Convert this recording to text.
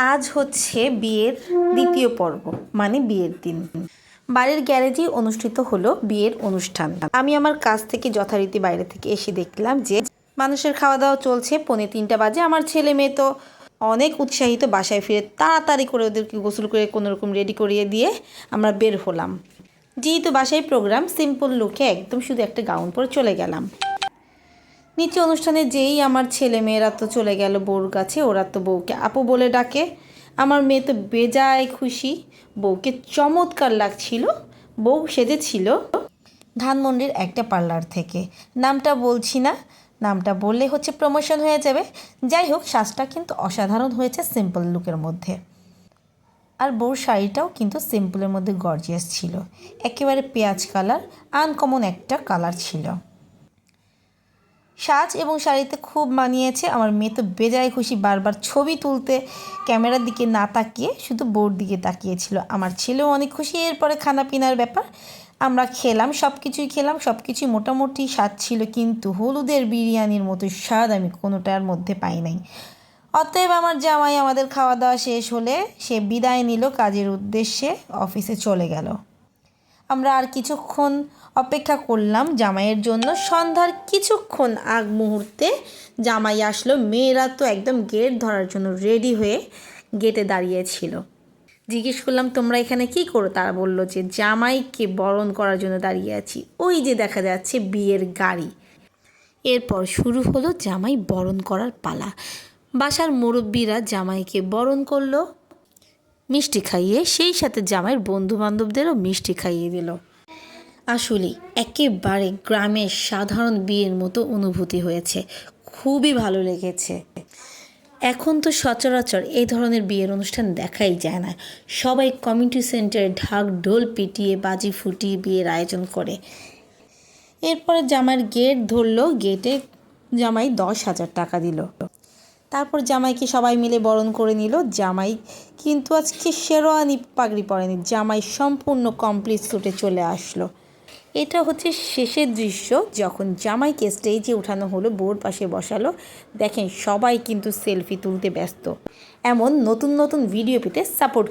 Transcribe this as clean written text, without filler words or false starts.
আজ হচ্ছে বিয়ের দ্বিতীয় পর্ব, মানে বিয়ের দিন। বাড়ির গ্যারেজেই অনুষ্ঠিত হলো বিয়ের অনুষ্ঠান। আমি আমার কাজ থেকে যথারীতি বাইরে থেকে এসে দেখলাম যে মানুষের খাওয়া দাওয়া চলছে। 2:45 বাজে। আমার ছেলে মেয়ে তো অনেক উৎসাহিত। বাসায় ফিরে তাড়াতাড়ি করে ওদেরকে গোসল করে কোনোরকম রেডি করিয়ে দিয়ে আমরা বের হলাম। যেহেতু বাসায় প্রোগ্রাম, সিম্পল লুকে একদম শুধু একটা গাউন পরে চলে গেলাম। নিচে অনুষ্ঠানে যেই আমার ছেলে মেয়েরা তো চলে গেল বউর কাছে। ওরা তো বউকে আপু বলে ডাকে। আমার মেয়ে তো বেজায় খুশি, বউকে চমৎকার লাগছিল। বউ সেজেছিল ধানমন্ডির একটা পার্লার থেকে। নামটা বলছি না, নামটা বললে হচ্ছে প্রমোশন হয়ে যাবে। যাই হোক, সাজটা কিন্তু অসাধারণ হয়েছে সিম্পল লুকের মধ্যে। আর বউর শাড়িটাও কিন্তু সিম্পলের মধ্যে গর্জিয়াস ছিল, একেবারে পেঁয়াজ কালার, আনকমন একটা কালার ছিল। সাজ এবং শাড়িতে খুব মানিয়েছে। আমার মেয়ে তো বেজায় খুশি, বারবার ছবি তুলতে ক্যামেরার দিকে না তাকিয়ে শুধু বউর দিকে তাকিয়েছিল। আমার ছেলেও অনেক খুশি। এরপরে খানা পিনার ব্যাপার, আমরা খেলাম, সব কিছুই মোটামুটি স্বাদ ছিল, কিন্তু হলুদের বিরিয়ানির মতো স্বাদ আমি কোনোটার মধ্যে পাই নাই। অতএব আমার জামাই আমাদের খাওয়া দাওয়া শেষ হলে সে বিদায় নিল, কাজের উদ্দেশ্যে অফিসে চলে গেল। আমরা আর কিছুক্ষণ অপেক্ষা করলাম জামাইয়ের জন্য। সন্ধ্যার কিছুক্ষণ আগ মুহূর্তে জামাই আসলো। মেয়েরা তো একদম গেট ধরার জন্য রেডি হয়ে গেটে দাঁড়িয়েছিল। জিজ্ঞেস করলাম, তোমরা এখানে কি করো? তারা বলল যে জামাইকে বরণ করার জন্য দাঁড়িয়ে আছি। ওই যে দেখা যাচ্ছে বিয়ের গাড়ি। এরপর শুরু হলো জামাই বরণ করার পালা। বাসার মুরব্বীরা জামাইকে বরণ করলো মিষ্টি খাইয়ে, সেই সাথে জামাইয়ের বন্ধুবান্ধবদেরও মিষ্টি খাইয়ে দিল। আসলে একেবারে গ্রামের সাধারণ বিয়ের মতো অনুভূতি হয়েছে, খুবই ভালো লেগেছে। এখন তো সচরাচর এই ধরনের বিয়ের অনুষ্ঠান দেখাই যায় না। সবাই কমিউনিটি সেন্টারে ঢাক ঢোল পিটিয়ে বাজি ফুটিয়ে বিয়ের আয়োজন করে। এরপরে জামাইয়ের গেট ধরলো। গেটে জামাই 10,000 টাকা দিল। তারপর জামাইকে সবাই মিলে বরণ করে নিল। জামাই কিন্তু আজকে শেরওয়ানি পাগড়ি পরেনি, জামাই সম্পূর্ণ কমপ্লিট স্যুটে চলে আসলো। এটা হচ্ছে শেষের দৃশ্য, যখন জামাইকে স্টেজে উঠানো হলো, বউর পাশে বসালো। দেখেন সবাই কিন্তু সেলফি তুলতে ব্যস্ত। এমন নতুন নতুন ভিডিও পেতে সাপোর্ট